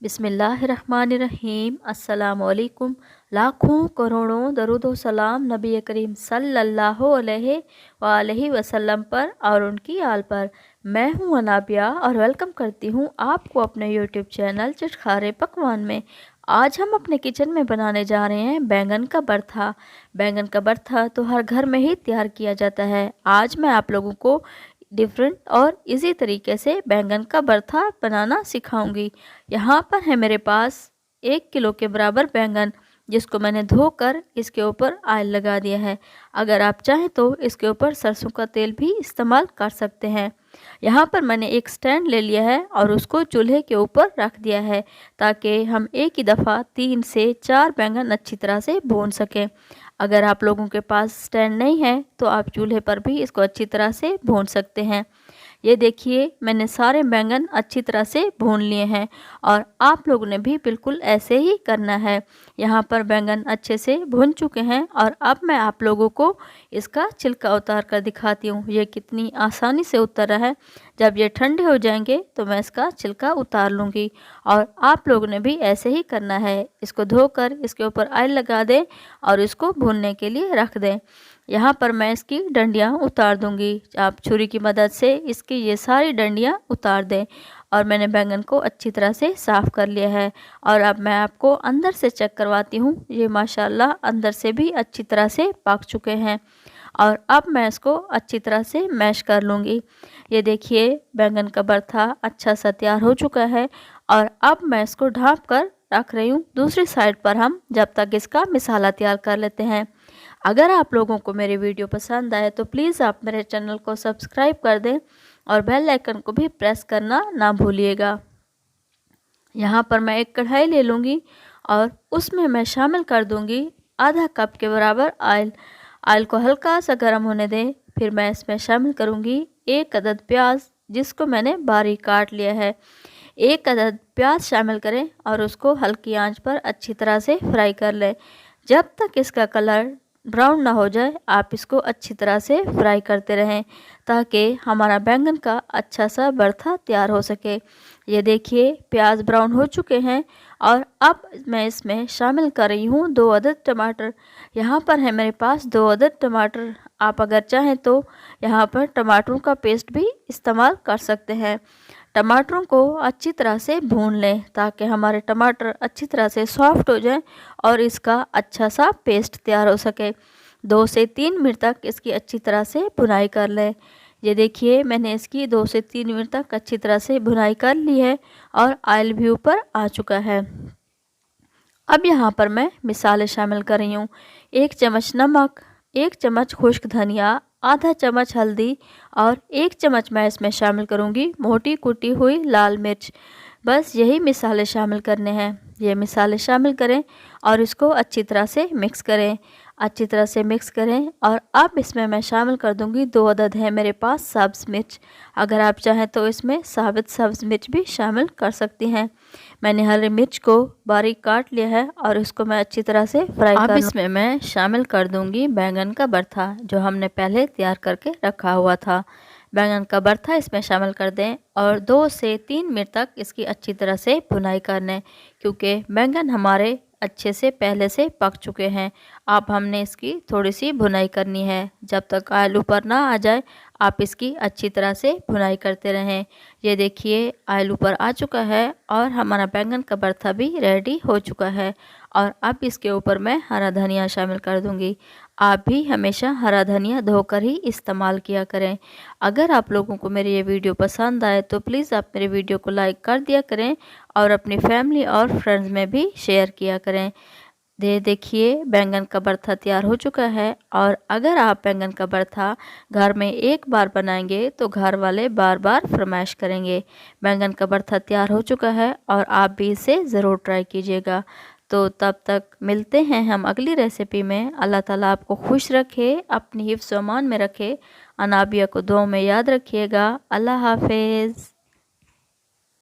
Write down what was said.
बिस्मिल्लाहिर्रहमानिर्रहीम। अस्सलामुअलैकुम। लाखों करोड़ों दरूद व सलाम नबी करीम सल्लल्लाहु अलैहि वसल्लम पर और उनकी आल पर। मैं हूं अनाबिया और वेलकम करती हूं आपको अपने यूट्यूब चैनल चटखारे पकवान में। आज हम अपने किचन में बनाने जा रहे हैं बैंगन का भरता। बैंगन का भरता तो हर घर में ही तैयार किया जाता है। आज मैं आप लोगों को डिफरेंट और इजी तरीके से बैंगन का भरता बनाना सिखाऊंगी। यहाँ पर है मेरे पास 1 किलो के बराबर बैंगन, जिसको मैंने धोकर इसके ऊपर ऑयल लगा दिया है। अगर आप चाहें तो इसके ऊपर सरसों का तेल भी इस्तेमाल कर सकते हैं। यहाँ पर मैंने एक स्टैंड ले लिया है और उसको चूल्हे के ऊपर रख दिया है, ताकि हम एक ही दफ़ा 3 से 4 बैंगन अच्छी तरह से भून सकें। अगर आप लोगों के पास स्टैंड नहीं है तो आप चूल्हे पर भी इसको अच्छी तरह से भून सकते हैं। ये देखिए, मैंने सारे बैंगन अच्छी तरह से भून लिए हैं और आप लोगों ने भी बिल्कुल ऐसे ही करना है। यहाँ पर बैंगन अच्छे से भून चुके हैं और अब मैं आप लोगों को इसका छिलका उतार कर दिखाती हूँ। ये कितनी आसानी से उतर रहा है। जब ये ठंडे हो जाएंगे तो मैं इसका छिलका उतार लूँगी और आप लोगों ने भी ऐसे ही करना है। इसको धोकर इसके ऊपर ऑयल लगा दें और इसको भूनने के लिए रख दें। यहाँ पर मैं इसकी डंडियाँ उतार दूंगी। आप छुरी की मदद से इसकी ये सारी डंडियाँ उतार दें। और मैंने बैंगन को अच्छी तरह से साफ़ कर लिया है और अब मैं आपको अंदर से चेक करवाती हूँ। ये माशाल्लाह अंदर से भी अच्छी तरह से पक चुके हैं और अब मैं इसको अच्छी तरह से मैश कर लूँगी। ये देखिए, बैंगन का भरता अच्छा सा तैयार हो चुका है और अब मैं इसको ढाँप कर रख रही हूँ। दूसरी साइड पर हम जब तक इसका मसाला तैयार कर लेते हैं। अगर आप लोगों को मेरी वीडियो पसंद आए तो प्लीज़ आप मेरे चैनल को सब्सक्राइब कर दें और बेल आइकन को भी प्रेस करना ना भूलिएगा। यहाँ पर मैं एक कढ़ाई ले लूँगी और उसमें मैं शामिल कर दूँगी आधा कप के बराबर ऑयल। ऑयल को हल्का सा गर्म होने दें। फिर मैं इसमें शामिल करूँगी 1 अदद प्याज, जिसको मैंने बारीक काट लिया है। 1 अदद प्याज शामिल करें और उसको हल्की आंच पर अच्छी तरह से फ्राई कर लें। जब तक इसका कलर ब्राउन ना हो जाए आप इसको अच्छी तरह से फ्राई करते रहें, ताकि हमारा बैंगन का अच्छा सा भरता तैयार हो सके। ये देखिए, प्याज ब्राउन हो चुके हैं और अब मैं इसमें शामिल कर रही हूँ 2 अदद टमाटर। यहाँ पर है मेरे पास 2 अदद टमाटर। आप अगर चाहें तो यहाँ पर टमाटरों का पेस्ट भी इस्तेमाल कर सकते हैं। टमाटरों को अच्छी तरह से भून लें ताकि हमारे टमाटर अच्छी तरह से सॉफ्ट हो जाएं और इसका अच्छा सा पेस्ट तैयार हो सके। 2 से 3 मिनट तक इसकी अच्छी तरह से भुनाई कर लें। ये देखिए, मैंने इसकी 2 से 3 मिनट तक अच्छी तरह से भुनाई कर ली है और ऑयल भी ऊपर आ चुका है। अब यहाँ पर मैं मिसाले शामिल कर रही हूँ। 1 चम्मच नमक, 1 चम्मच खुश्क धनिया, आधा चम्मच हल्दी और 1 चम्मच मैं इसमें शामिल करूँगी मोटी कुटी हुई लाल मिर्च। बस यही मिसाले शामिल करने हैं। ये मिसाले शामिल करें और इसको अच्छी तरह से मिक्स करें। अच्छी तरह से मिक्स करें और अब इसमें मैं शामिल कर दूंगी 2 अदद है मेरे पास सब्ज़ मिर्च। अगर आप चाहें तो इसमें साबित सब्ज़ मिर्च भी शामिल कर सकती हैं। मैंने हरी मिर्च को बारीक काट लिया है और इसको मैं अच्छी तरह से फ्राई कर। अब इसमें मैं शामिल कर दूंगी बैंगन का भरता, जो हमने पहले तैयार करके रखा हुआ था। बैंगन का भरता इसमें शामिल कर दें और 2 से 3 मिनट तक इसकी अच्छी तरह से भुनाई कर लें, क्योंकि बैंगन हमारे अच्छे से पहले से पक चुके हैं। अब हमने इसकी थोड़ी सी भुनाई करनी है। जब तक ऑयल ऊपर ना आ जाए आप इसकी अच्छी तरह से भुनाई करते रहें। ये देखिए, ऑयल ऊपर आ चुका है और हमारा बैंगन का भरता भी रेडी हो चुका है। और अब इसके ऊपर मैं हरा धनिया शामिल कर दूंगी। आप भी हमेशा हरा धनिया धोकर ही इस्तेमाल किया करें। अगर आप लोगों को मेरी ये वीडियो पसंद आए तो प्लीज़ आप मेरे वीडियो को लाइक कर दिया करें और अपनी फैमिली और फ्रेंड्स में भी शेयर किया करें। देखिए, बैंगन का भरता तैयार हो चुका है और अगर आप बैंगन का भरता घर में एक बार बनाएंगे तो घर वाले बार बार फरमाइश करेंगे। बैंगन का भरता तैयार हो चुका है और आप भी इसे ज़रूर ट्राई कीजिएगा। तो तब तक मिलते हैं हम अगली रेसिपी में। अल्लाह ताला आपको खुश रखे, अपनी हिफ्ज़ व अमान में रखे। अनाबिया को दुआ में याद रखिएगा। अल्लाह हाफिज़।